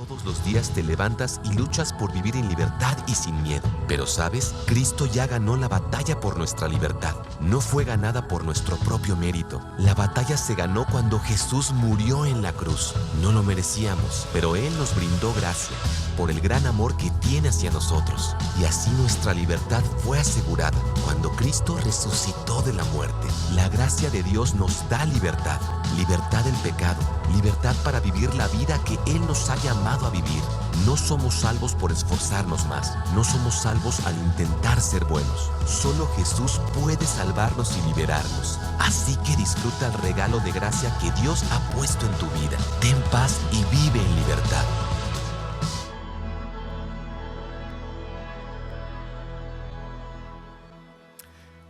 Todos los días te levantas y luchas por vivir en libertad y sin miedo. Pero ¿sabes? Cristo ya ganó la batalla por nuestra libertad. No fue ganada por nuestro propio mérito. La batalla se ganó cuando Jesús murió en la cruz. No lo merecíamos, pero Él nos brindó gracia por el gran amor que tiene hacia nosotros. Y así nuestra libertad fue asegurada. Cuando Cristo resucitó de la muerte, la gracia de Dios nos da libertad. Libertad del pecado, libertad para vivir la vida que Él nos ha llamado a vivir. No somos salvos por esforzarnos más. No somos salvos al intentar ser buenos. Solo Jesús puede salvarnos y liberarnos. Así que disfruta el regalo de gracia que Dios ha puesto en tu vida. Ten paz y vive en libertad.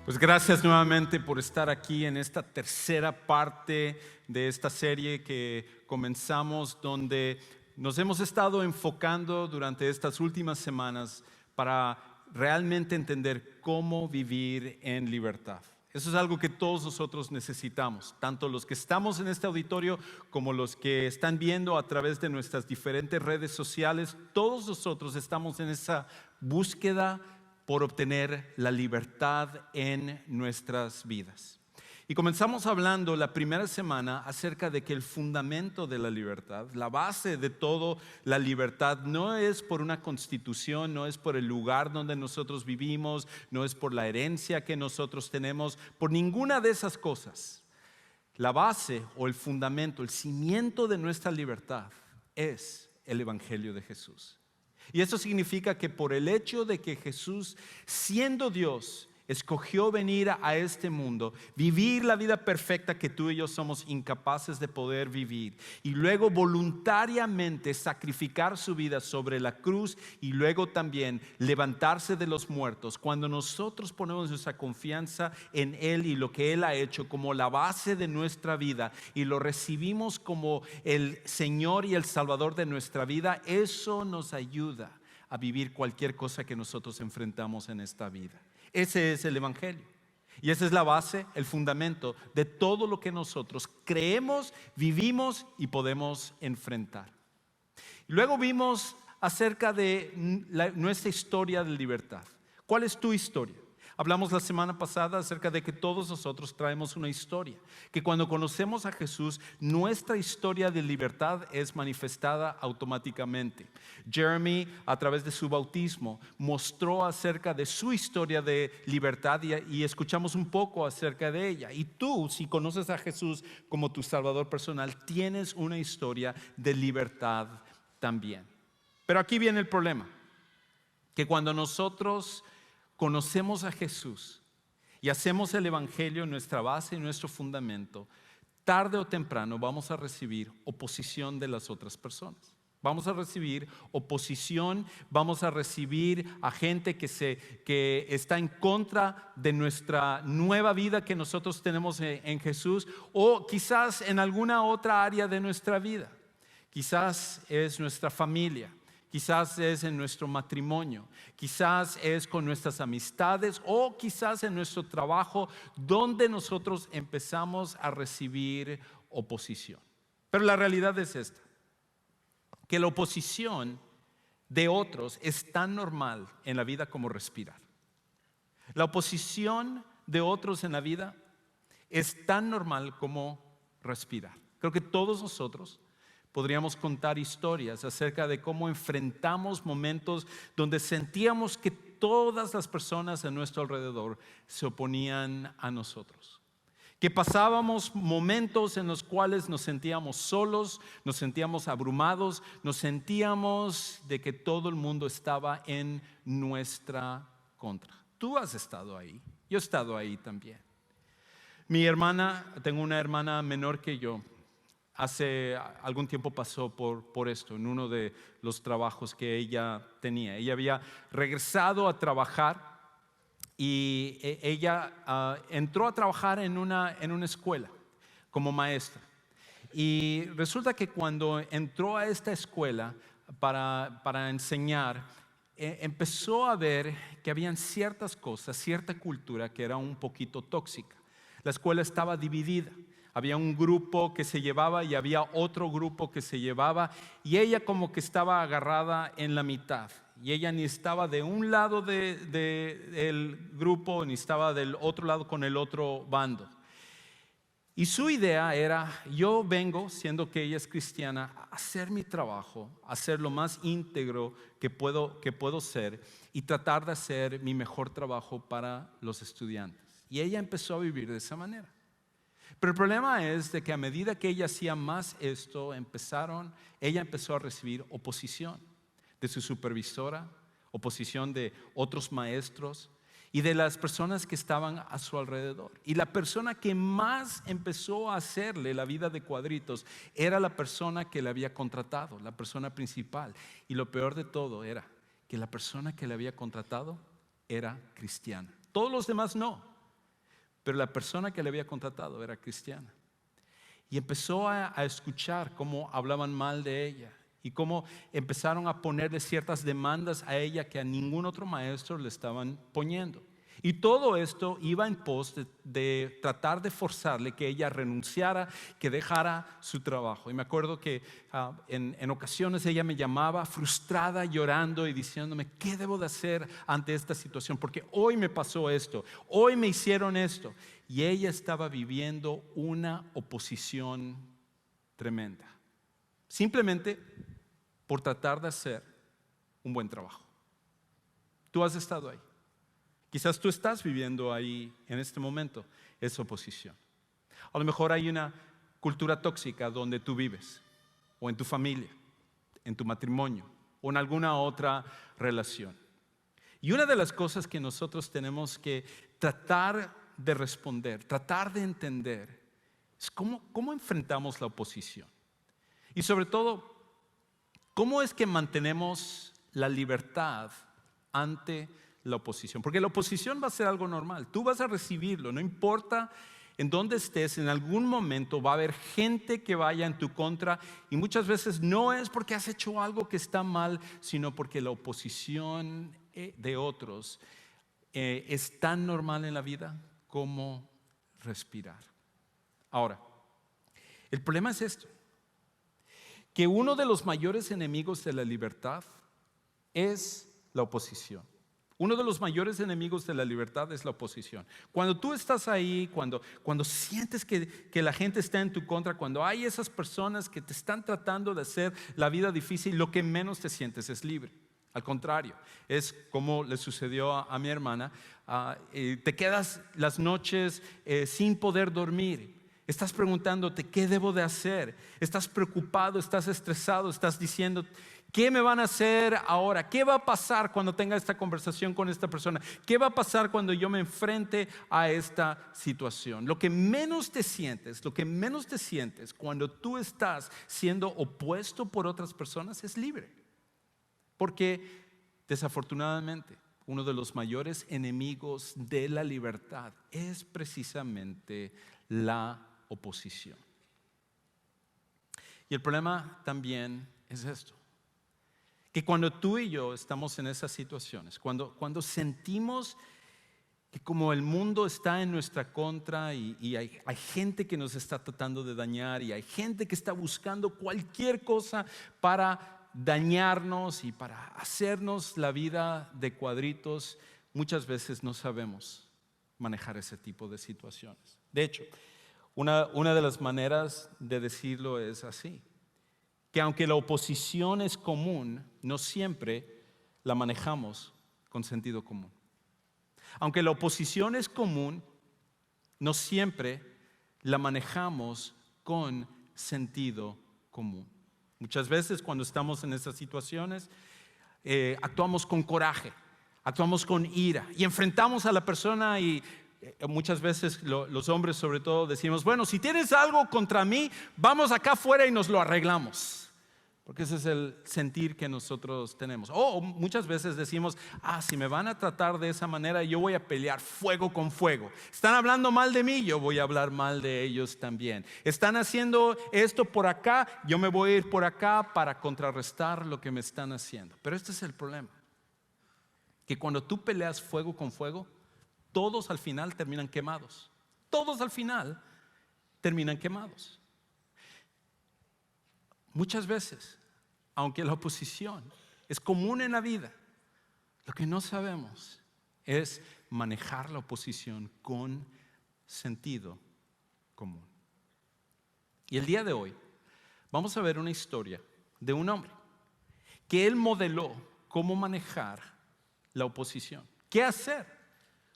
Pues gracias nuevamente por estar aquí en esta tercera parte de esta serie que comenzamos, donde nos hemos estado enfocando durante estas últimas semanas para realmente entender cómo vivir en libertad. Eso es algo que todos nosotros necesitamos, tanto los que estamos en este auditorio como los que están viendo a través de nuestras diferentes redes sociales. Todos nosotros estamos en esa búsqueda por obtener la libertad en nuestras vidas. Y comenzamos hablando la primera semana acerca de que el fundamento de la libertad, la base de todo la libertad, no es por una constitución, no es por el lugar donde nosotros vivimos, no es por la herencia que nosotros tenemos, por ninguna de esas cosas. La base o el fundamento, el cimiento de nuestra libertad es el Evangelio de Jesús. Y eso significa que por el hecho de que Jesús, siendo Dios, escogió venir a este mundo, vivir la vida perfecta que tú y yo somos incapaces de poder vivir, y luego voluntariamente sacrificar su vida sobre la cruz y luego también levantarse de los muertos. Cuando nosotros ponemos nuestra confianza en Él y lo que Él ha hecho como la base de nuestra vida y lo recibimos como el Señor y el Salvador de nuestra vida, eso nos ayuda a vivir cualquier cosa que nosotros enfrentamos en esta vida. Ese es el Evangelio. Y esa es la base, el fundamento de todo lo que nosotros creemos, vivimos y podemos enfrentar. Y luego vimos acerca de nuestra historia de libertad. ¿Cuál es tu historia? Hablamos la semana pasada acerca de que todos nosotros traemos una historia, que cuando conocemos a Jesús, nuestra historia de libertad es manifestada automáticamente. Jeremy, a través de su bautismo, mostró acerca de su historia de libertad y escuchamos un poco acerca de ella. Y tú, si conoces a Jesús como tu Salvador personal, tienes una historia de libertad también. Pero aquí viene el problema, que cuando nosotros conocemos a Jesús y hacemos el Evangelio nuestra base y nuestro fundamento, tarde o temprano vamos a recibir oposición de las otras personas. Vamos a recibir oposición, vamos a recibir a gente que está en contra de nuestra nueva vida que nosotros tenemos en Jesús, o quizás en alguna otra área de nuestra vida. Quizás es nuestra familia. Quizás es en nuestro matrimonio, quizás es con nuestras amistades o quizás en nuestro trabajo donde nosotros empezamos a recibir oposición. Pero la realidad es esta, que la oposición de otros es tan normal en la vida como respirar. La oposición de otros en la vida es tan normal como respirar. Creo que todos nosotros podríamos contar historias acerca de cómo enfrentamos momentos donde sentíamos que todas las personas a nuestro alrededor se oponían a nosotros. Que pasábamos momentos en los cuales nos sentíamos solos, nos sentíamos abrumados, nos sentíamos de que todo el mundo estaba en nuestra contra. Tú has estado ahí, yo he estado ahí también. Mi hermana, tengo una hermana menor que yo. Hace algún tiempo pasó por esto en uno de los trabajos que ella tenía. Ella había regresado a trabajar y ella entró a trabajar en una escuela como maestra. Y resulta que cuando entró a esta escuela para enseñar, empezó a ver que habían ciertas cosas, cierta cultura que era un poquito tóxica. La escuela estaba dividida. había un grupo que se llevaba y había otro grupo que se llevaba, y ella como que estaba agarrada en la mitad. Y ella ni estaba de un lado del grupo, ni estaba del otro lado con el otro bando. Y su idea era: yo vengo, siendo que ella es cristiana, a hacer mi trabajo, a ser lo más íntegro que puedo ser y tratar de hacer mi mejor trabajo para los estudiantes. Y ella empezó a vivir de esa manera. Pero el problema es de que a medida que ella hacía más esto, ella empezó a recibir oposición de su supervisora, oposición de otros maestros y de las personas que estaban a su alrededor. Y la persona que más empezó a hacerle la vida de cuadritos era la persona que le había contratado, la persona principal. Y lo peor de todo era que la persona que le había contratado era cristiana. Todos los demás no, pero la persona que le había contratado era cristiana. Y empezó a escuchar cómo hablaban mal de ella y cómo empezaron a ponerle ciertas demandas a ella que a ningún otro maestro le estaban poniendo. Y todo esto iba en pos de tratar de forzarle que ella renunciara, que dejara su trabajo. Y me acuerdo que en ocasiones ella me llamaba frustrada, llorando y diciéndome: ¿qué debo de hacer ante esta situación? Porque hoy me pasó esto, hoy me hicieron esto. Y ella estaba viviendo una oposición tremenda, simplemente por tratar de hacer un buen trabajo. Tú has estado ahí. Quizás tú estás viviendo ahí en este momento esa oposición. A lo mejor hay una cultura tóxica donde tú vives, o en tu familia, en tu matrimonio, o en alguna otra relación. Y una de las cosas que nosotros tenemos que tratar de responder, tratar de entender, es cómo enfrentamos la oposición. Y sobre todo, ¿cómo es que mantenemos la libertad ante la oposición? Porque la oposición va a ser algo normal. Tú vas a recibirlo, no importa en dónde estés, en algún momento va a haber gente que vaya en tu contra, y muchas veces no es porque has hecho algo que está mal, sino porque la oposición de otros es tan normal en la vida como respirar. Ahora, el problema es esto: que uno de los mayores enemigos de la libertad es la oposición. Uno de los mayores enemigos de la libertad es la oposición. Cuando tú estás ahí, cuando sientes que la gente está en tu contra, cuando hay esas personas que te están tratando de hacer la vida difícil, lo que menos te sientes es libre. Al contrario, es como le sucedió a mi hermana. Te quedas las noches sin poder dormir. Estás preguntándote: ¿qué debo de hacer? Estás preocupado, estás estresado, estás diciendo: ¿qué me van a hacer ahora? ¿Qué va a pasar cuando tenga esta conversación con esta persona? ¿Qué va a pasar cuando yo me enfrente a esta situación? Lo que menos te sientes cuando tú estás siendo opuesto por otras personas es libre. Porque desafortunadamente uno de los mayores enemigos de la libertad es precisamente la oposición. Y el problema también es esto: que cuando tú y yo estamos en esas situaciones, cuando sentimos que como el mundo está en nuestra contra y hay gente que nos está tratando de dañar, y hay gente que está buscando cualquier cosa para dañarnos y para hacernos la vida de cuadritos, muchas veces no sabemos manejar ese tipo de situaciones. De hecho, una de las maneras de decirlo es así: que aunque la oposición es común, no siempre la manejamos con sentido común. Aunque la oposición es común, no siempre la manejamos con sentido común. Muchas veces cuando estamos en esas situaciones, actuamos con coraje, actuamos con ira y enfrentamos a la persona, y muchas veces los hombres sobre todo decimos: bueno, si tienes algo contra mí, vamos acá afuera y nos lo arreglamos. Porque ese es el sentir que nosotros tenemos. O muchas veces decimos: si me van a tratar de esa manera, yo voy a pelear fuego con fuego. Están hablando mal de mí, yo voy a hablar mal de ellos también. Están haciendo esto por acá, yo me voy a ir por acá para contrarrestar lo que me están haciendo. Pero este es el problema: que cuando tú peleas fuego con fuego, todos al final terminan quemados. Todos al final terminan quemados. Muchas veces, aunque la oposición es común en la vida, lo que no sabemos es manejar la oposición con sentido común. Y el día de hoy vamos a ver una historia de un hombre que él modeló cómo manejar la oposición. ¿Qué hacer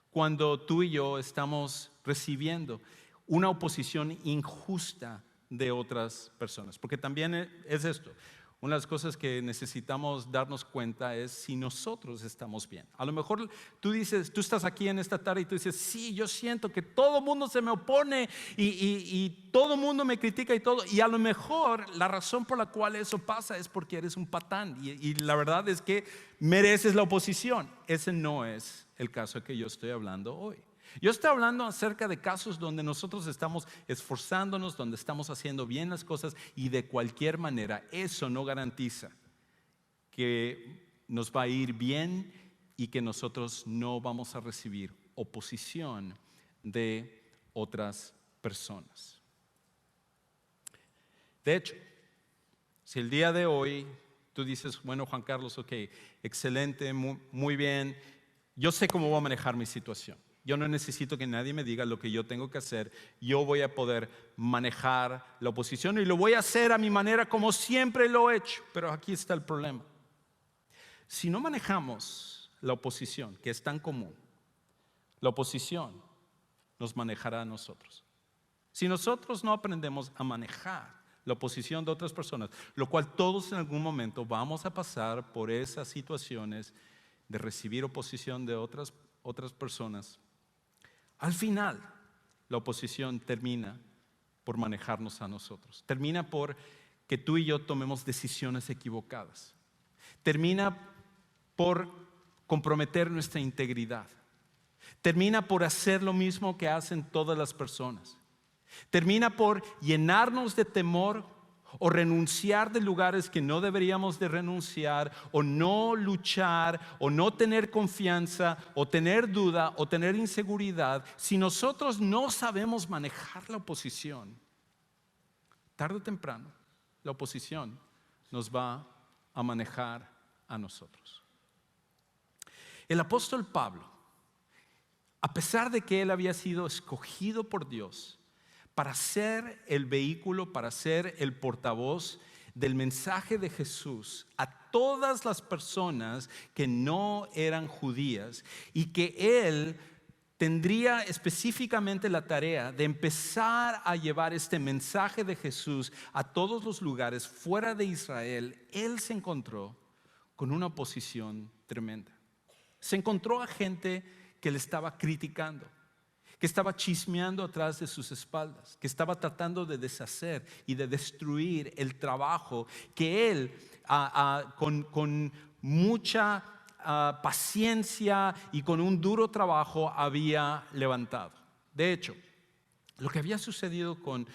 cuando tú y yo estamos recibiendo una oposición injusta de otras personas? Porque también es esto. Una de las cosas que necesitamos darnos cuenta es si nosotros estamos bien. A lo mejor tú estás aquí en esta tarde y tú dices, sí, yo siento que todo el mundo se me opone y todo el mundo me critica y todo. Y a lo mejor la razón por la cual eso pasa es porque eres un patán y la verdad es que mereces la oposición. Ese no es el caso que yo estoy hablando hoy. Yo estoy hablando acerca de casos donde nosotros estamos esforzándonos, donde estamos haciendo bien las cosas y de cualquier manera eso no garantiza que nos va a ir bien y que nosotros no vamos a recibir oposición de otras personas. De hecho, si el día de hoy tú dices, bueno, Juan Carlos, ok, excelente, muy bien, yo sé cómo voy a manejar mi situación. Yo no necesito que nadie me diga lo que yo tengo que hacer. Yo voy a poder manejar la oposición y lo voy a hacer a mi manera como siempre lo he hecho. Pero aquí está el problema. Si no manejamos la oposición, que es tan común, la oposición nos manejará a nosotros. Si nosotros no aprendemos a manejar la oposición de otras personas, lo cual todos en algún momento vamos a pasar por esas situaciones de recibir oposición de otras personas, al final la oposición termina por manejarnos a nosotros. Termina por que tú y yo tomemos decisiones equivocadas. Termina por comprometer nuestra integridad. Termina por hacer lo mismo que hacen todas las personas. Termina por llenarnos de temor o renunciar de lugares que no deberíamos de renunciar, o no luchar, o no tener confianza, o tener duda, o tener inseguridad. Si nosotros no sabemos manejar la oposición, tarde o temprano la oposición nos va a manejar a nosotros. El apóstol Pablo, a pesar de que él había sido escogido por Dios para ser el vehículo, para ser el portavoz del mensaje de Jesús a todas las personas que no eran judías, y que él tendría específicamente la tarea de empezar a llevar este mensaje de Jesús a todos los lugares fuera de Israel, él se encontró con una oposición tremenda. Se encontró a gente que le estaba criticando, que estaba chismeando atrás de sus espaldas, que estaba tratando de deshacer y de destruir el trabajo que él con mucha paciencia y con un duro trabajo había levantado. De hecho, lo que había sucedido con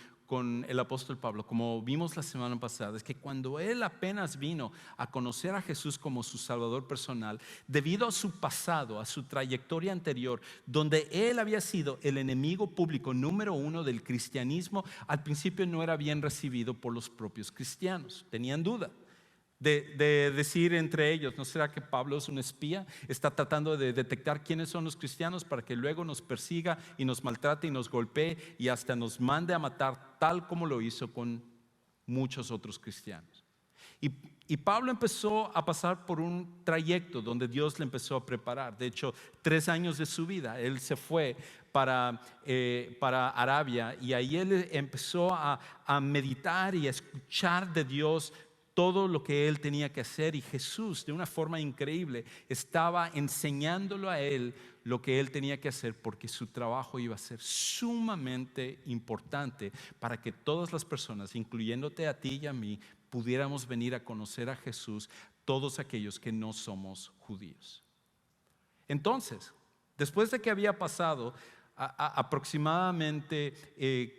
el apóstol Pablo, como vimos la semana pasada, es que cuando él apenas vino a conocer a Jesús como su Salvador personal, debido a su pasado, a su trayectoria anterior, donde él había sido el enemigo público número 1 del cristianismo, al principio no era bien recibido por los propios cristianos. Tenían duda de decir entre ellos, ¿no será que Pablo es un espía? Está tratando de detectar quiénes son los cristianos para que luego nos persiga y nos maltrate y nos golpee y hasta nos mande a matar, tal como lo hizo con muchos otros cristianos. Y Pablo empezó a pasar por un trayecto donde Dios le empezó a preparar. De hecho, 3 años de su vida él se fue para Arabia, y ahí él empezó a meditar y a escuchar de Dios todo lo que él tenía que hacer, y Jesús de una forma increíble estaba enseñándolo a él lo que él tenía que hacer, porque su trabajo iba a ser sumamente importante para que todas las personas, incluyéndote a ti y a mí, pudiéramos venir a conocer a Jesús, todos aquellos que no somos judíos. Entonces, después de que había pasado aproximadamente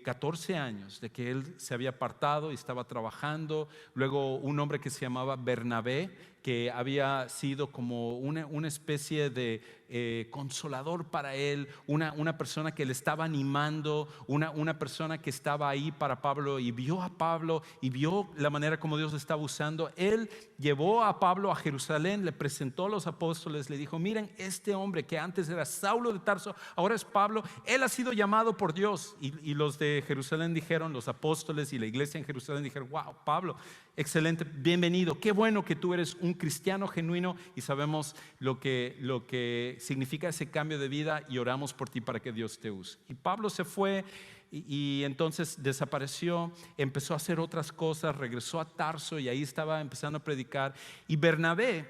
14 años de que él se había apartado y estaba trabajando, luego un hombre que se llamaba Bernabé, que había sido como una especie de consolador para él, una persona que le estaba animando, una persona que estaba ahí para Pablo, y vio a Pablo y vio la manera como Dios le estaba usando. Él llevó a Pablo a Jerusalén, le presentó a los apóstoles, le dijo: miren, este hombre que antes era Saulo de Tarso, ahora es Pablo, él ha sido llamado por Dios. Y los de Jerusalén dijeron, los apóstoles y la iglesia en Jerusalén dijeron: wow, Pablo, excelente, bienvenido, qué bueno que tú eres un cristiano genuino y sabemos lo que significa ese cambio de vida, y oramos por ti para que Dios te use. Y Pablo se fue y entonces desapareció, empezó a hacer otras cosas, regresó a Tarso y ahí estaba empezando a predicar. Y Bernabé,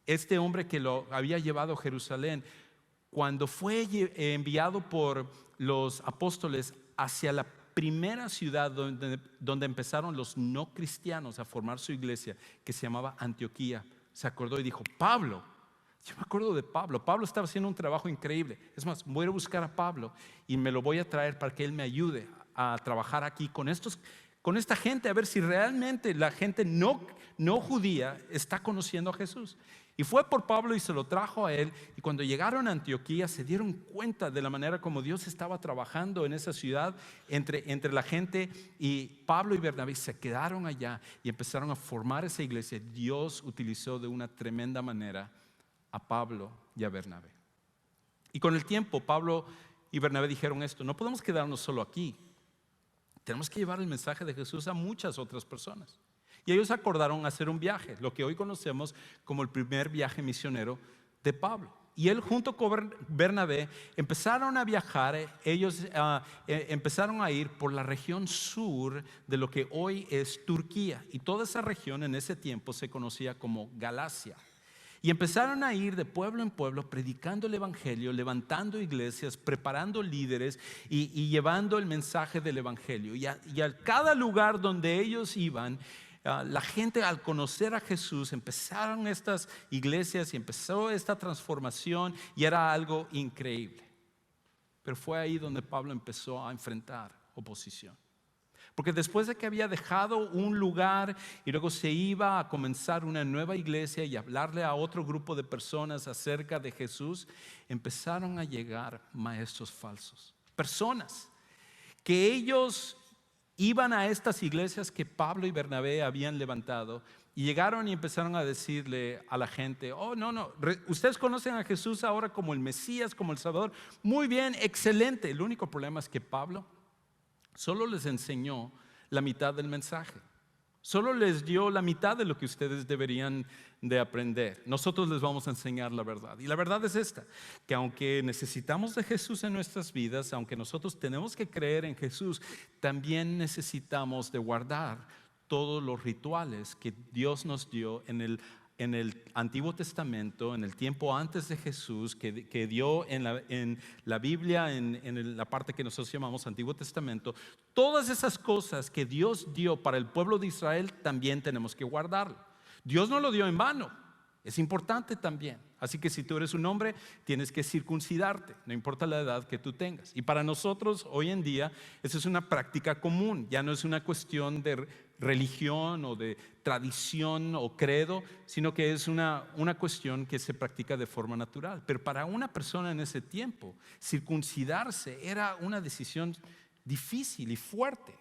este hombre que lo había llevado a Jerusalén, cuando fue enviado por los apóstoles hacia la primera ciudad donde empezaron los no cristianos a formar su iglesia, que se llamaba Antioquía, se acordó y dijo: Pablo, yo me acuerdo de Pablo. Pablo estaba haciendo un trabajo increíble. Es más, voy a buscar a Pablo y me lo voy a traer para que él me ayude a trabajar aquí con esta gente, a ver si realmente la gente no judía está conociendo a Jesús. Y fue por Pablo y se lo trajo a él. Y cuando llegaron a Antioquía se dieron cuenta de la manera como Dios estaba trabajando en esa ciudad entre la gente. Y Pablo y Bernabé se quedaron allá y empezaron a formar esa iglesia. Dios utilizó de una tremenda manera a Pablo y a Bernabé. Y con el tiempo Pablo y Bernabé dijeron esto: no podemos quedarnos solo aquí, tenemos que llevar el mensaje de Jesús a muchas otras personas. Y ellos acordaron hacer un viaje, lo que hoy conocemos como el primer viaje misionero de Pablo. Y él junto con Bernabé empezaron a viajar. Ellos empezaron a ir por la región sur de lo que hoy es Turquía. Y toda esa región en ese tiempo se conocía como Galacia. Y empezaron a ir de pueblo en pueblo predicando el evangelio, levantando iglesias, preparando líderes y llevando el mensaje del evangelio. Y a cada lugar donde ellos iban, la gente, al conocer a Jesús, empezaron estas iglesias y empezó esta transformación, y era algo increíble. Pero fue ahí donde Pablo empezó a enfrentar oposición. Porque después de que había dejado un lugar y luego se iba a comenzar una nueva iglesia y hablarle a otro grupo de personas acerca de Jesús, empezaron a llegar maestros falsos. Personas que ellos iban a estas iglesias que Pablo y Bernabé habían levantado, y llegaron y empezaron a decirle a la gente: oh, no, ustedes conocen a Jesús ahora como el Mesías, como el Salvador. Muy bien, excelente. El único problema es que Pablo solo les enseñó la mitad del mensaje. Solo les dio la mitad de lo que ustedes deberían de aprender. Nosotros les vamos a enseñar la verdad. Y la verdad es esta: que aunque necesitamos de Jesús en nuestras vidas, aunque nosotros tenemos que creer en Jesús, también necesitamos de guardar todos los rituales que Dios nos dio en el Antiguo Testamento, en el tiempo antes de Jesús, que dio en la Biblia, en la parte que nosotros llamamos Antiguo Testamento. Todas esas cosas que Dios dio para el pueblo de Israel, también tenemos que guardarlo. Dios no lo dio en vano, es importante también. Así que si tú eres un hombre, tienes que circuncidarte, no importa la edad que tú tengas. Y para nosotros hoy en día, eso es una práctica común. Ya no es una cuestión de religión o de tradición o credo, sino que es una cuestión que se practica de forma natural. Pero para una persona en ese tiempo, circuncidarse era una decisión difícil y fuerte.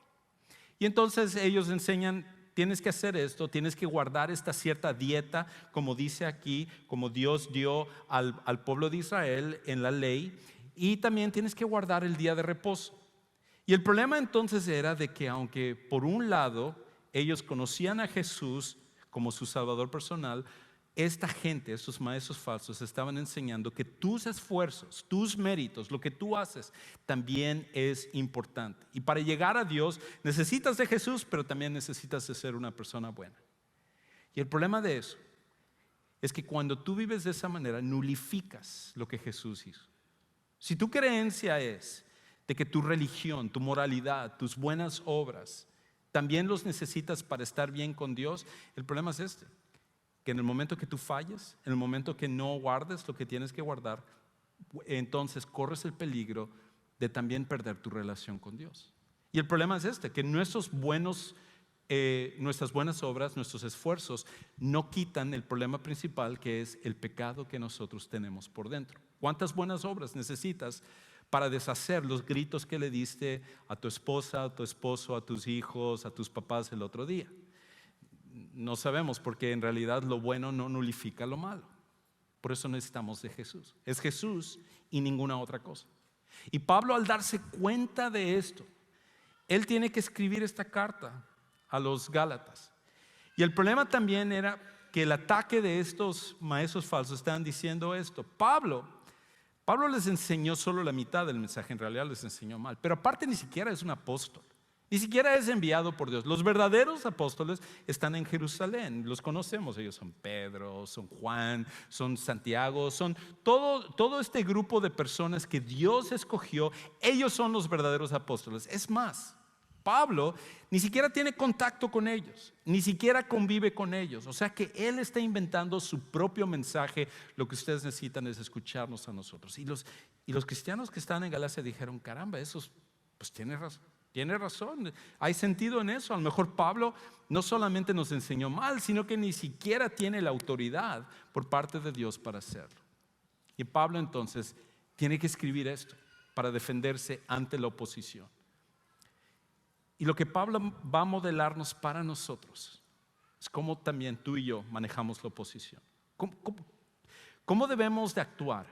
Y entonces ellos enseñan: tienes que hacer esto, tienes que guardar esta cierta dieta, como dice aquí, como Dios dio al pueblo de Israel en la ley, y también tienes que guardar el día de reposo. Y el problema entonces era de que, aunque por un lado ellos conocían a Jesús como su Salvador personal, esta gente, estos maestros falsos, estaban enseñando que tus esfuerzos, tus méritos, lo que tú haces, también es importante. Y para llegar a Dios necesitas de Jesús, pero también necesitas de ser una persona buena. Y el problema de eso es que cuando tú vives de esa manera, nulificas lo que Jesús hizo. Si tu creencia es de que tu religión, tu moralidad, tus buenas obras, también los necesitas para estar bien con Dios, el problema es este: que en el momento que tú falles, en el momento que no guardes lo que tienes que guardar, entonces corres el peligro de también perder tu relación con Dios. Y el problema es este: que nuestros buenos nuestras buenas obras, nuestros esfuerzos, no quitan el problema principal, que es el pecado que nosotros tenemos por dentro. ¿Cuántas buenas obras necesitas para deshacer los gritos que le diste a tu esposa, a tu esposo, a tus hijos, a tus papás el otro día? No sabemos, porque en realidad lo bueno no nulifica lo malo. Por eso necesitamos de Jesús. Es Jesús y ninguna otra cosa. Y Pablo, al darse cuenta de esto, él tiene que escribir esta carta a los Gálatas. Y el problema también era que el ataque de estos maestros falsos estaban diciendo esto. Pablo les enseñó solo la mitad del mensaje, en realidad les enseñó mal. Pero aparte ni siquiera es un apóstol, ni siquiera es enviado por Dios. Los verdaderos apóstoles están en Jerusalén, los conocemos, ellos son Pedro, son Juan, son Santiago, son todo este grupo de personas que Dios escogió. Ellos son los verdaderos apóstoles. Es más, Pablo ni siquiera tiene contacto con ellos, ni siquiera convive con ellos. O sea que él está inventando su propio mensaje. Lo que ustedes necesitan es escucharnos a nosotros. Y los cristianos que están en Galacia dijeron: caramba, esos, pues tiene razón, hay sentido en eso. A lo mejor Pablo no solamente nos enseñó mal, sino que ni siquiera tiene la autoridad por parte de Dios para hacerlo. Y Pablo entonces tiene que escribir esto para defenderse ante la oposición. Y lo que Pablo va a modelarnos para nosotros es cómo también tú y yo manejamos la oposición. ¿Cómo debemos de actuar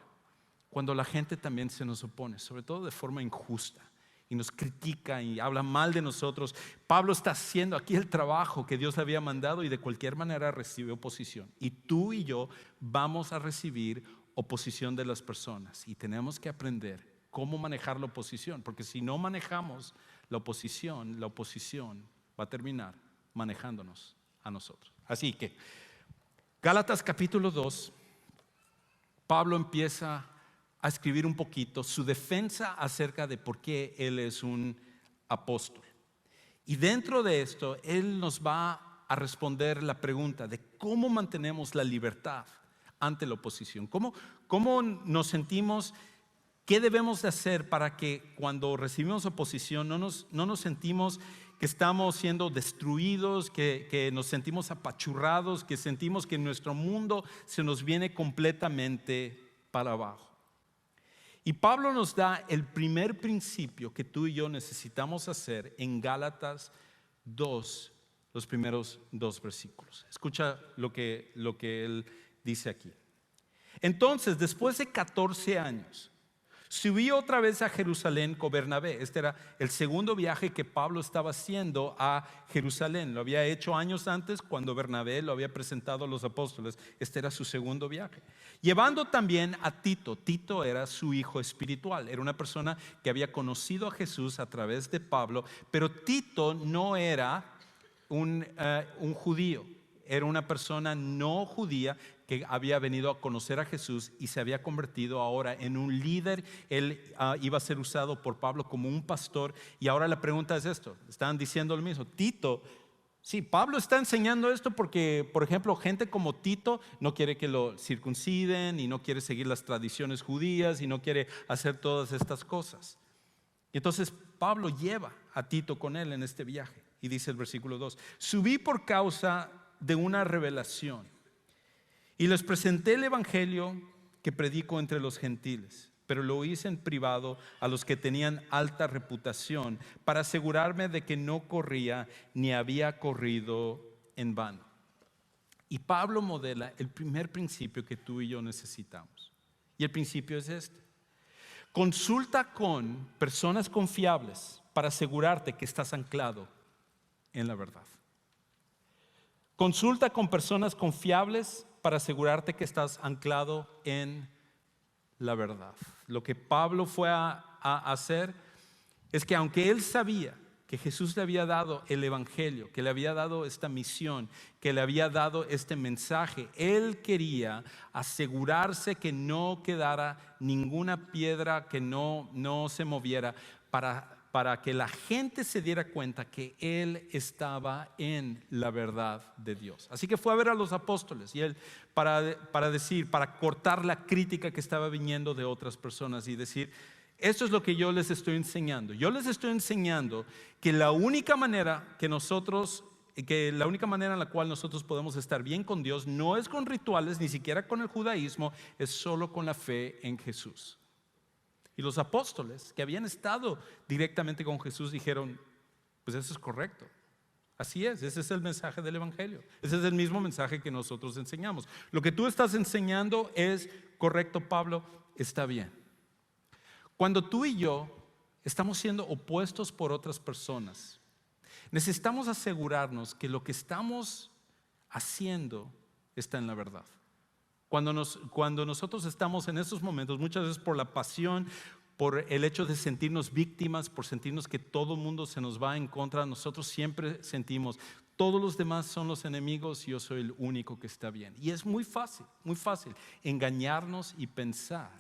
cuando la gente también se nos opone, sobre todo de forma injusta, y nos critica y habla mal de nosotros? Pablo está haciendo aquí el trabajo que Dios le había mandado y de cualquier manera recibe oposición. Y tú y yo vamos a recibir oposición de las personas, y tenemos que aprender cómo manejar la oposición, porque si no manejamos la oposición va a terminar manejándonos a nosotros. Así que Gálatas capítulo 2, Pablo empieza a escribir un poquito su defensa acerca de por qué él es un apóstol. Y dentro de esto, él nos va a responder la pregunta de cómo mantenemos la libertad ante la oposición. ¿Cómo nos sentimos? ¿Qué debemos de hacer para que cuando recibimos oposición no nos sentimos que estamos siendo destruidos, que nos sentimos apachurrados, que sentimos que nuestro mundo se nos viene completamente para abajo? Y Pablo nos da el primer principio que tú y yo necesitamos hacer en Gálatas 2, los primeros 2 versículos. Escucha lo que él dice aquí. Entonces, después de 14 años, subí otra vez a Jerusalén con Bernabé. Este era el segundo viaje que Pablo estaba haciendo a Jerusalén. Lo había hecho años antes cuando Bernabé lo había presentado a los apóstoles. Este era su segundo viaje. Llevando también a Tito. Tito era su hijo espiritual. Era una persona que había conocido a Jesús a través de Pablo. Pero Tito no era un judío. Era una persona no judía que había venido a conocer a Jesús y se había convertido ahora en un líder. Él iba a ser usado por Pablo como un pastor. Y ahora la pregunta es esto: estaban diciendo lo mismo. Tito, sí, Pablo está enseñando esto porque, por ejemplo, gente como Tito no quiere que lo circunciden y no quiere seguir las tradiciones judías y no quiere hacer todas estas cosas. Y entonces Pablo lleva a Tito con él en este viaje. Y dice el versículo 2: subí por causa de una revelación y les presenté el evangelio que predico entre los gentiles, pero lo hice en privado a los que tenían alta reputación, para asegurarme de que no corría ni había corrido en vano. Y Pablo modela el primer principio que tú y yo necesitamos. Y el principio es este: consulta con personas confiables para asegurarte que estás anclado en la verdad. Consulta con personas confiables para asegurarte que estás anclado en la verdad. Lo que Pablo fue a hacer es que, aunque él sabía que Jesús le había dado el evangelio, que le había dado esta misión, que le había dado este mensaje, él quería asegurarse que no quedara ninguna piedra, que no se moviera, para que la gente se diera cuenta que él estaba en la verdad de Dios. Así que fue a ver a los apóstoles y él para cortar la crítica que estaba viniendo de otras personas y decir: esto es lo que yo les estoy enseñando. Yo les estoy enseñando que la única manera que nosotros que la única manera en la cual nosotros podemos estar bien con Dios no es con rituales, ni siquiera con el judaísmo, es solo con la fe en Jesús. Y los apóstoles que habían estado directamente con Jesús dijeron, pues eso es correcto. Así es, ese es el mensaje del Evangelio. Ese es el mismo mensaje que nosotros enseñamos. Lo que tú estás enseñando es correcto, Pablo, está bien. Cuando tú y yo estamos siendo opuestos por otras personas, necesitamos asegurarnos que lo que estamos haciendo está en la verdad. Cuando nosotros estamos en esos momentos, muchas veces por la pasión, por el hecho de sentirnos víctimas, por sentirnos que todo el mundo se nos va en contra, nosotros siempre sentimos, todos los demás son los enemigos y yo soy el único que está bien. Y es muy fácil engañarnos y pensar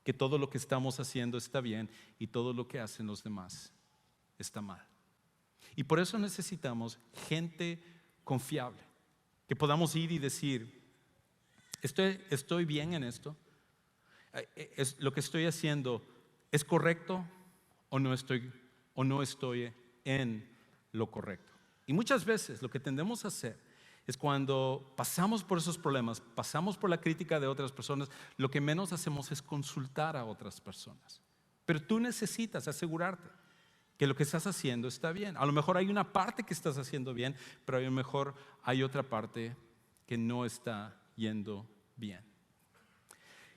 que todo lo que estamos haciendo está bien y todo lo que hacen los demás está mal. Y por eso necesitamos gente confiable, que podamos ir y decir, estoy bien en esto, lo que estoy haciendo es correcto o no estoy en lo correcto. Y muchas veces lo que tendemos a hacer es cuando pasamos por esos problemas, pasamos por la crítica de otras personas, lo que menos hacemos es consultar a otras personas. Pero tú necesitas asegurarte que lo que estás haciendo está bien. A lo mejor hay una parte que estás haciendo bien, pero a lo mejor hay otra parte que no está yendo bien.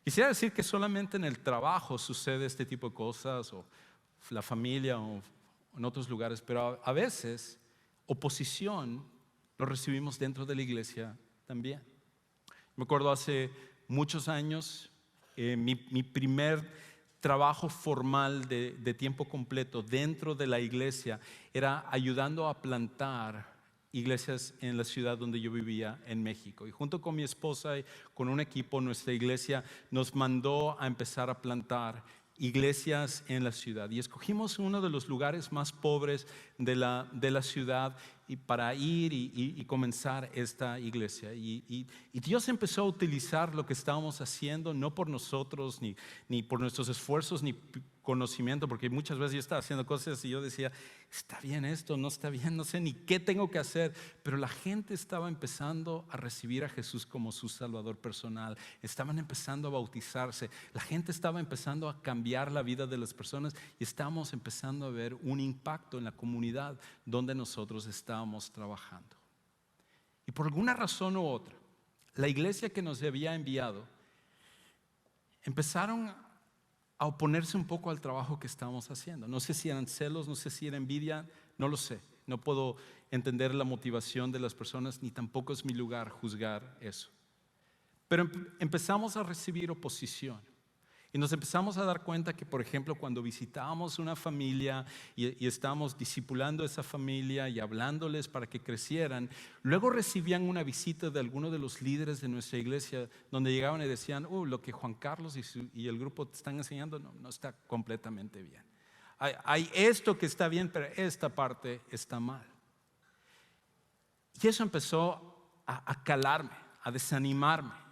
Quisiera decir que solamente en el trabajo sucede este tipo de cosas, o la familia, o en otros lugares, pero a veces oposición lo recibimos dentro de la iglesia también. Me acuerdo hace muchos años, mi primer trabajo formal de tiempo completo dentro de la iglesia era ayudando a plantar iglesias en la ciudad donde yo vivía en México. Y junto con mi esposa y con un equipo, nuestra iglesia nos mandó a empezar a plantar iglesias en la ciudad. Y escogimos uno de los lugares más pobres de la ciudad y para ir y comenzar esta iglesia. Y Dios empezó a utilizar lo que estábamos haciendo, no por nosotros, ni por nuestros esfuerzos, ni conocimiento, porque muchas veces yo estaba haciendo cosas y yo decía, está bien esto, no está bien, no sé ni qué tengo que hacer, pero la gente estaba empezando a recibir a Jesús como su Salvador personal, estaban empezando a bautizarse, la gente estaba empezando a cambiar la vida de las personas y estábamos empezando a ver un impacto en la comunidad donde nosotros estábamos trabajando. Y por alguna razón u otra, la iglesia que nos había enviado empezaron a oponerse un poco al trabajo que estábamos haciendo. No sé si eran celos, no sé si era envidia, no lo sé. No puedo entender la motivación de las personas, ni tampoco es mi lugar juzgar eso. Pero empezamos a recibir oposición. Y nos empezamos a dar cuenta que, por ejemplo, cuando visitábamos una familia y estábamos discipulando a esa familia y hablándoles para que crecieran, luego recibían una visita de alguno de los líderes de nuestra iglesia donde llegaban y decían, lo que Juan Carlos y el grupo te están enseñando no está completamente bien. Hay esto que está bien, pero esta parte está mal. Y eso empezó a calarme, a desanimarme.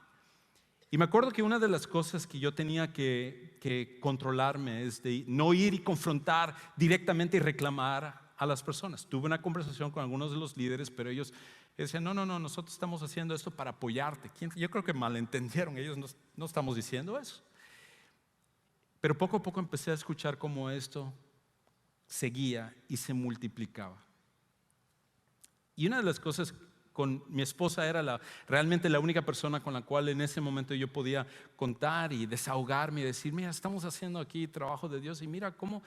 Y me acuerdo que una de las cosas que yo tenía que controlarme es de no ir y confrontar directamente y reclamar a las personas. Tuve una conversación con algunos de los líderes, pero ellos decían, no, nosotros estamos haciendo esto para apoyarte. Yo creo que malentendieron, ellos no estamos diciendo eso. Pero poco a poco empecé a escuchar cómo esto seguía y se multiplicaba. Y una de las cosas con mi esposa era realmente la única persona con la cual en ese momento yo podía contar y desahogarme y decir, mira, estamos haciendo aquí trabajo de Dios y mira cómo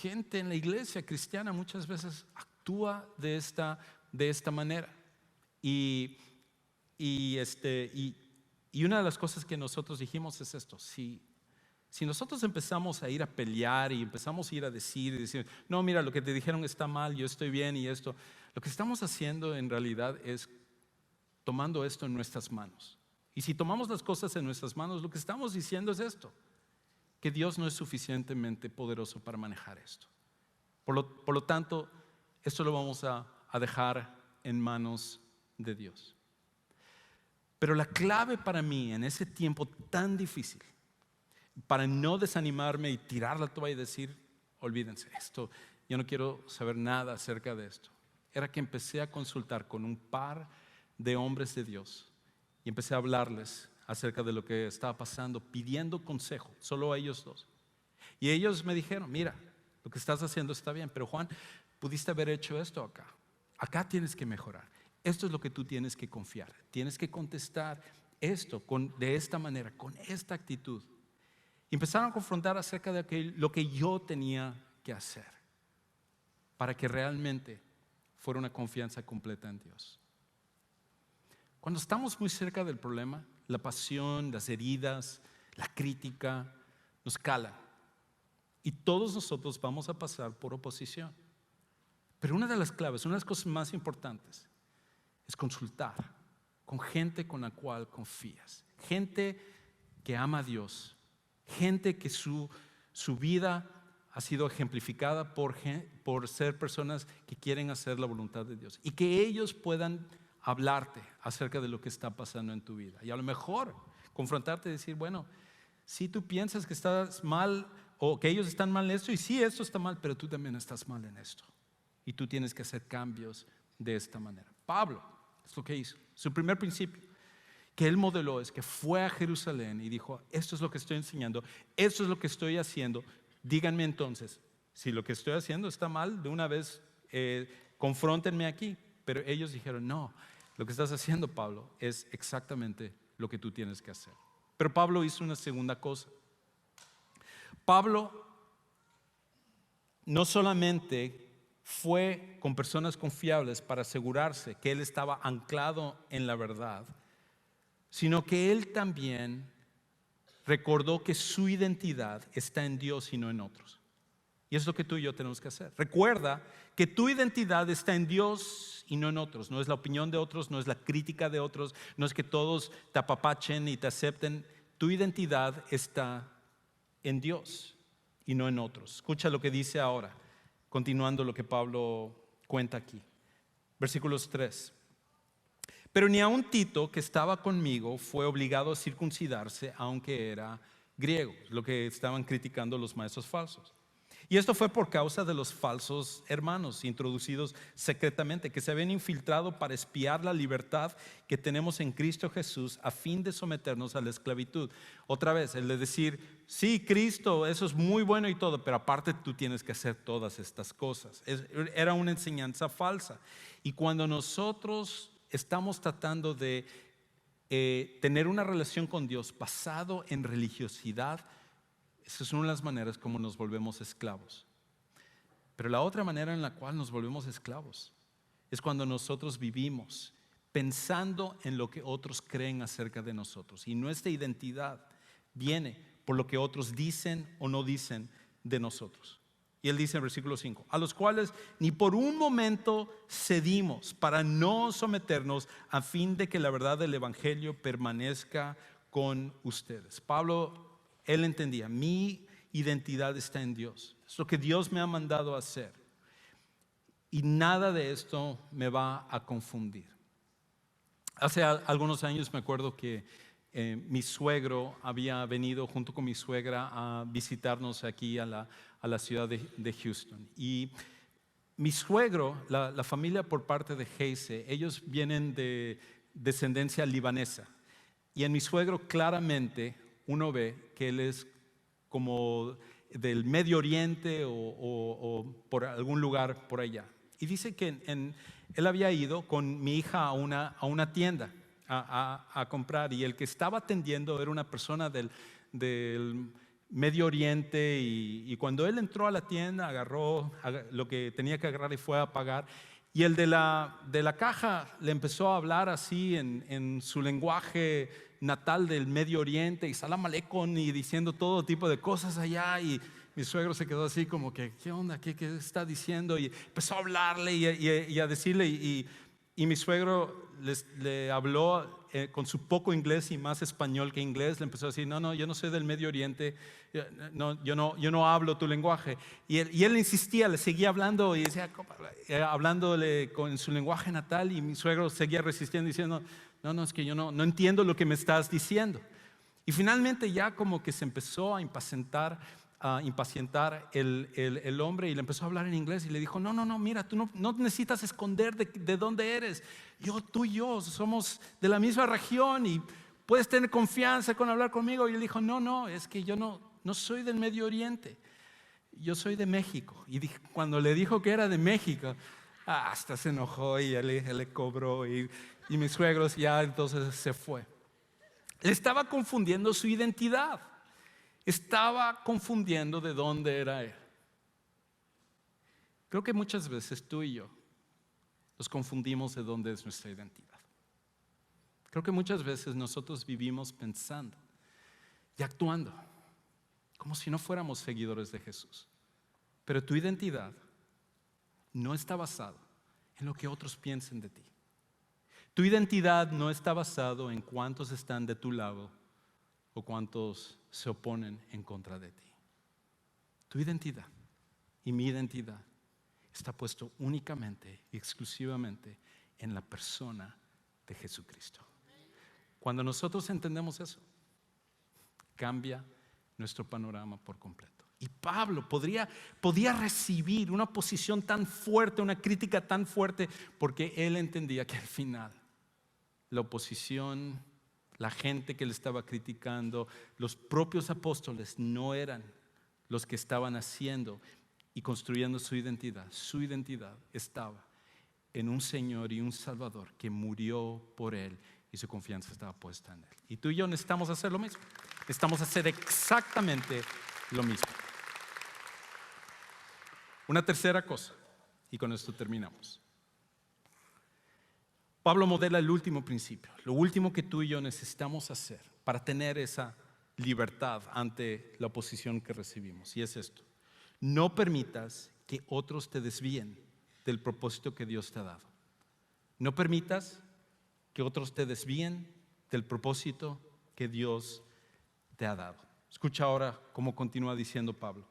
gente en la iglesia cristiana muchas veces actúa de esta manera. Y una de las cosas que nosotros dijimos es esto: si nosotros empezamos a ir a pelear y empezamos a ir a decir, no, mira, lo que te dijeron está mal, yo estoy bien y esto, lo que estamos haciendo en realidad es tomando esto en nuestras manos. Y si tomamos las cosas en nuestras manos, lo que estamos diciendo es esto: que Dios no es suficientemente poderoso para manejar esto. Por lo tanto, esto lo vamos a dejar en manos de Dios. Pero la clave para mí en ese tiempo tan difícil, para no desanimarme y tirar la toalla y decir, olvídense esto, yo no quiero saber nada acerca de esto, era que empecé a consultar con un par de hombres de Dios y empecé a hablarles acerca de lo que estaba pasando, pidiendo consejo, solo a ellos dos. Y ellos me dijeron, mira, lo que estás haciendo está bien, pero Juan, pudiste haber hecho esto acá. Acá tienes que mejorar. Esto es lo que tú tienes que confiar. Tienes que contestar esto de esta manera, con esta actitud. Y empezaron a confrontar acerca de lo que yo tenía que hacer para que realmente fuera una confianza completa en Dios. Cuando estamos muy cerca del problema, la pasión, las heridas, la crítica nos cala. Y todos nosotros vamos a pasar por oposición. Pero una de las claves, una de las cosas más importantes es consultar con gente con la cual confías. Gente que ama a Dios. Gente que su vida ha sido ejemplificada por ser personas que quieren hacer la voluntad de Dios. Y que ellos puedan hablarte acerca de lo que está pasando en tu vida. Y a lo mejor confrontarte y decir, bueno, si tú piensas que estás mal o que ellos están mal en esto, y sí, esto está mal, pero tú también estás mal en esto. Y tú tienes que hacer cambios de esta manera. Pablo, es lo que hizo. Su primer principio que él modeló es que fue a Jerusalén y dijo, esto es lo que estoy enseñando, esto es lo que estoy haciendo. Díganme entonces, si lo que estoy haciendo está mal, de una vez confróntenme aquí. Pero ellos dijeron, no, lo que estás haciendo, Pablo, es exactamente lo que tú tienes que hacer. Pero Pablo hizo una segunda cosa. Pablo no solamente fue con personas confiables para asegurarse que él estaba anclado en la verdad, sino que él también recordó que su identidad está en Dios y no en otros. Y es lo que tú y yo tenemos que hacer. Recuerda que tu identidad está en Dios y no en otros. No es la opinión de otros, no es la crítica de otros, no es que todos te apapachen y te acepten. Tu identidad está en Dios y no en otros. Escucha lo que dice ahora, continuando lo que Pablo cuenta aquí. Versículos 3. Pero ni aun Tito, que estaba conmigo, fue obligado a circuncidarse, aunque era griego, lo que estaban criticando los maestros falsos. Y esto fue por causa de los falsos hermanos introducidos secretamente, que se habían infiltrado para espiar la libertad que tenemos en Cristo Jesús a fin de someternos a la esclavitud. Otra vez, el de decir, sí, Cristo, eso es muy bueno y todo, pero aparte tú tienes que hacer todas estas cosas. Era una enseñanza falsa. Y cuando nosotros estamos tratando de tener una relación con Dios basado en religiosidad, esa es una de las maneras como nos volvemos esclavos. Pero la otra manera en la cual nos volvemos esclavos es cuando nosotros vivimos pensando en lo que otros creen acerca de nosotros. Y nuestra identidad viene por lo que otros dicen o no dicen de nosotros. Y él dice en versículo 5, a los cuales ni por un momento cedimos para no someternos a fin de que la verdad del evangelio permanezca con ustedes. Pablo, él entendía, mi identidad está en Dios. Es lo que Dios me ha mandado a hacer. Y nada de esto me va a confundir. Hace algunos años me acuerdo que mi suegro había venido junto con mi suegra a visitarnos aquí a la ciudad de Houston. Y mi suegro, la familia por parte de Heise, ellos vienen de descendencia libanesa. Y en mi suegro claramente uno ve que él es como del Medio Oriente o por algún lugar por allá. Y dice que él había ido con mi hija a una tienda a comprar, y el que estaba atendiendo era una persona del Medio Oriente, y cuando él entró a la tienda agarró lo que tenía que agarrar y fue a pagar, y el de la caja le empezó a hablar así en su lenguaje natal del Medio Oriente, y salam aleikum, y diciendo todo tipo de cosas allá, y mi suegro se quedó así como que ¿qué onda? ¿Qué está diciendo? Y empezó a hablarle y a decirle, y mi suegro le habló con su poco inglés y más español que inglés. Le empezó a decir, no, yo no soy del Medio Oriente, yo no hablo tu lenguaje. Y él insistía, le seguía hablando y decía, hablándole con su lenguaje natal, y mi suegro seguía resistiendo diciendo, no, es que yo no entiendo lo que me estás diciendo. Y finalmente ya como que se empezó a impacientar impacientar el hombre y le empezó a hablar en inglés y le dijo, no, mira, tú no necesitas esconder de dónde eres. Tú y yo somos de la misma región y puedes tener confianza con hablar conmigo. Y él dijo, no, es que yo no soy del Medio Oriente, yo soy de México. Y cuando le dijo que era de México, hasta se enojó y él le cobró y mis suegros ya entonces se fue. Él estaba confundiendo su identidad. Estaba confundiendo de dónde era él. Creo que muchas veces tú y yo nos confundimos de dónde es nuestra identidad. Creo que muchas veces nosotros vivimos pensando y actuando como si no fuéramos seguidores de Jesús. Pero tu identidad no está basada en lo que otros piensen de ti. Tu identidad no está basada en cuántos están de tu lado o cuántos se oponen en contra de ti. Tu identidad y mi identidad está puesto únicamente y exclusivamente en la persona de Jesucristo. Cuando nosotros entendemos eso, cambia nuestro panorama por completo. Y Pablo podía recibir una posición tan fuerte, una crítica tan fuerte, porque él entendía que al final la oposición, la gente que le estaba criticando, los propios apóstoles no eran los que estaban haciendo y construyendo su identidad. Su identidad estaba en un Señor y un Salvador que murió por él y su confianza estaba puesta en él. Y tú y yo necesitamos hacer lo mismo. Necesitamos hacer exactamente lo mismo. Una tercera cosa, y con esto terminamos. Pablo modela el último principio, lo último que tú y yo necesitamos hacer para tener esa libertad ante la oposición que recibimos. Y es esto: no permitas que otros te desvíen del propósito que Dios te ha dado. No permitas que otros te desvíen del propósito que Dios te ha dado. Escucha ahora cómo continúa diciendo Pablo.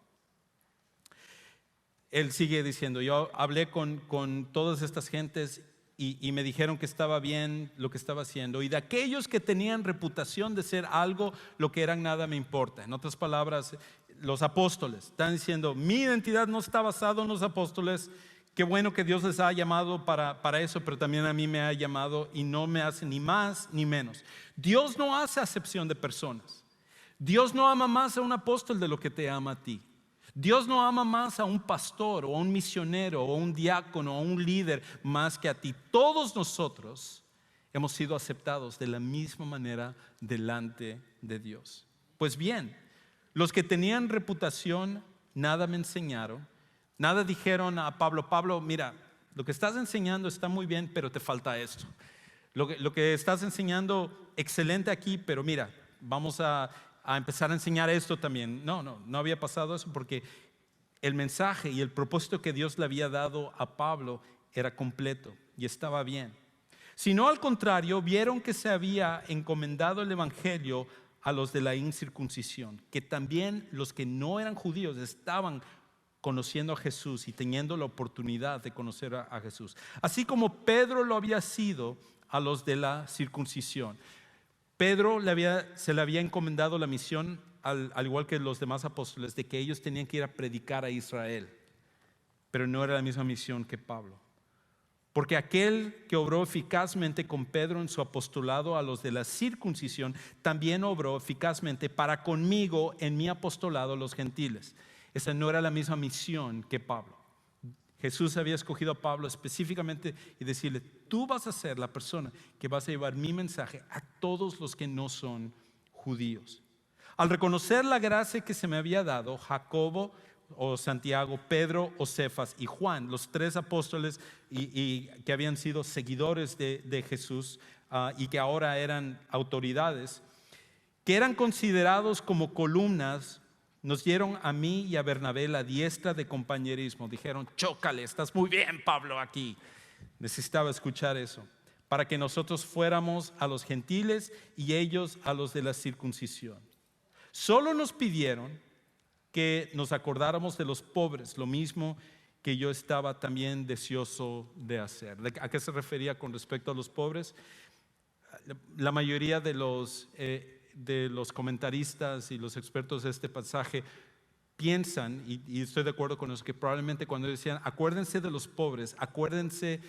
Él sigue diciendo, yo hablé con todas estas gentes y me dijeron que estaba bien lo que estaba haciendo, y de aquellos que tenían reputación de ser algo, lo que eran nada me importa. En otras palabras, los apóstoles están diciendo, mi identidad no está basada en los apóstoles. Qué bueno que Dios les ha llamado para eso, pero también a mí me ha llamado y no me hace ni más ni menos. Dios no hace acepción de personas. Dios no ama más a un apóstol de lo que te ama a ti. Dios no ama más a un pastor o a un misionero o a un diácono o a un líder más que a ti. Todos nosotros hemos sido aceptados de la misma manera delante de Dios. Pues bien, los que tenían reputación nada me enseñaron, nada dijeron a Pablo, mira, lo que estás enseñando está muy bien, pero te falta esto. Lo que estás enseñando, excelente aquí, pero mira, vamos a empezar a enseñar esto también. No había pasado eso, porque el mensaje y el propósito que Dios le había dado a Pablo era completo y estaba bien. Sino al contrario, vieron que se había encomendado el evangelio a los de la incircuncisión, que también los que no eran judíos estaban conociendo a Jesús y teniendo la oportunidad de conocer a Jesús, así como Pedro lo había sido a los de la circuncisión. Pedro se le había encomendado la misión, al igual que los demás apóstoles, de que ellos tenían que ir a predicar a Israel, pero no era la misma misión que Pablo. Porque aquel que obró eficazmente con Pedro en su apostolado a los de la circuncisión, también obró eficazmente para conmigo en mi apostolado a los gentiles. Esa no era la misma misión que Pablo. Jesús había escogido a Pablo específicamente y decirle, tú vas a ser la persona que vas a llevar mi mensaje a todos los que no son judíos. Al reconocer la gracia que se me había dado, Jacobo o Santiago, Pedro o Cefas y Juan, los tres apóstoles y que habían sido seguidores de Jesús y que ahora eran autoridades, que eran considerados como columnas, nos dieron a mí y a Bernabé la diestra de compañerismo. Dijeron, chócale, estás muy bien, Pablo, aquí. Necesitaba escuchar eso, para que nosotros fuéramos a los gentiles y ellos a los de la circuncisión. Solo nos pidieron que nos acordáramos de los pobres, lo mismo que yo estaba también deseoso de hacer. ¿A qué se refería con respecto a los pobres? La mayoría de los comentaristas y los expertos de este pasaje piensan, y estoy de acuerdo con los que probablemente cuando decían, acuérdense de los pobres, acuérdense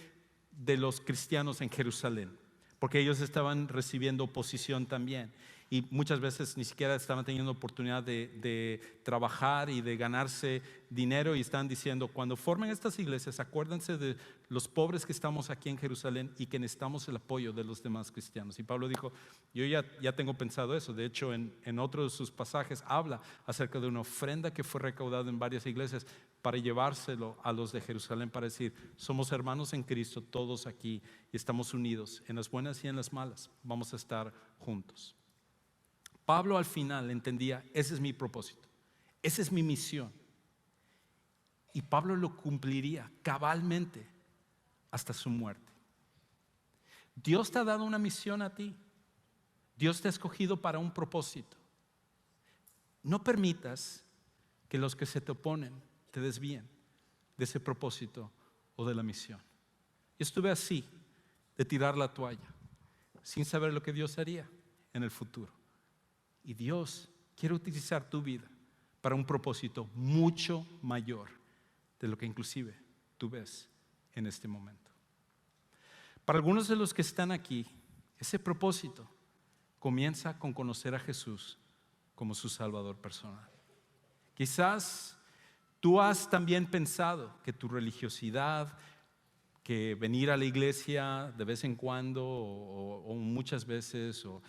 de los cristianos en Jerusalén, porque ellos estaban recibiendo oposición también. Y muchas veces ni siquiera estaban teniendo oportunidad de trabajar y de ganarse dinero, y están diciendo, cuando formen estas iglesias, acuérdense de los pobres que estamos aquí en Jerusalén y que necesitamos el apoyo de los demás cristianos. Y Pablo dijo, yo ya tengo pensado eso. De hecho, en otro de sus pasajes habla acerca de una ofrenda que fue recaudada en varias iglesias para llevárselo a los de Jerusalén, para decir, somos hermanos en Cristo todos aquí y estamos unidos en las buenas y en las malas, vamos a estar juntos. Pablo al final entendía, ese es mi propósito, esa es mi misión. Y Pablo lo cumpliría cabalmente hasta su muerte. Dios te ha dado una misión a ti. Dios te ha escogido para un propósito. No permitas que los que se te oponen te desvíen de ese propósito o de la misión. Yo estuve así, de tirar la toalla, sin saber lo que Dios haría en el futuro. Y Dios quiere utilizar tu vida para un propósito mucho mayor de lo que inclusive tú ves en este momento. Para algunos de los que están aquí, ese propósito comienza con conocer a Jesús como su Salvador personal. Quizás tú has también pensado que tu religiosidad, que venir a la iglesia de vez en cuando o muchas veces o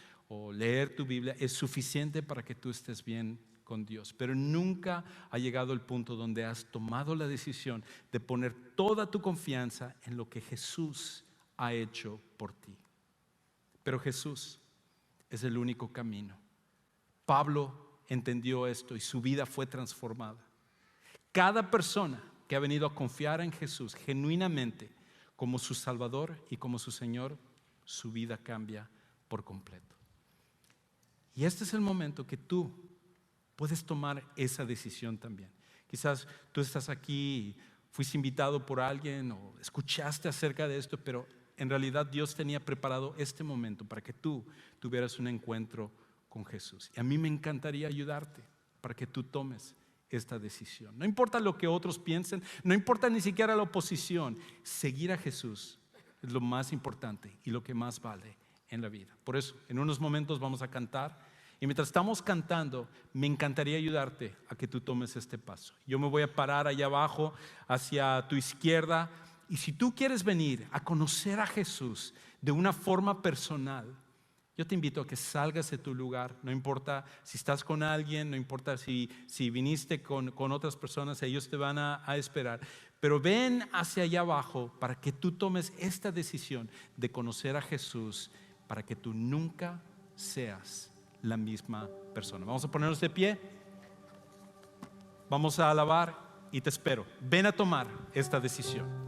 leer tu Biblia es suficiente para que tú estés bien con Dios, pero nunca ha llegado el punto donde has tomado la decisión de poner toda tu confianza en lo que Jesús ha hecho por ti. Pero Jesús es el único camino. Pablo entendió esto y su vida fue transformada. Cada persona que ha venido a confiar en Jesús genuinamente como su Salvador y como su Señor, su vida cambia por completo. Y este es el momento que tú puedes tomar esa decisión también. Quizás tú estás aquí y fuiste invitado por alguien o escuchaste acerca de esto, pero en realidad Dios tenía preparado este momento para que tú tuvieras un encuentro con Jesús. Y a mí me encantaría ayudarte para que tú tomes esta decisión. No importa lo que otros piensen, no importa ni siquiera la oposición, seguir a Jesús es lo más importante y lo que más vale en la vida. Por eso, en unos momentos vamos a cantar y mientras estamos cantando, me encantaría ayudarte a que tú tomes este paso. Yo me voy a parar allá abajo hacia tu izquierda y si tú quieres venir a conocer a Jesús de una forma personal, yo te invito a que salgas de tu lugar. No importa si estás con alguien, no importa si viniste con otras personas, ellos te van a esperar. Pero ven hacia allá abajo para que tú tomes esta decisión de conocer a Jesús, para que tú nunca seas la misma persona. Vamos a ponernos de pie, vamos a alabar y te espero. Ven a tomar esta decisión.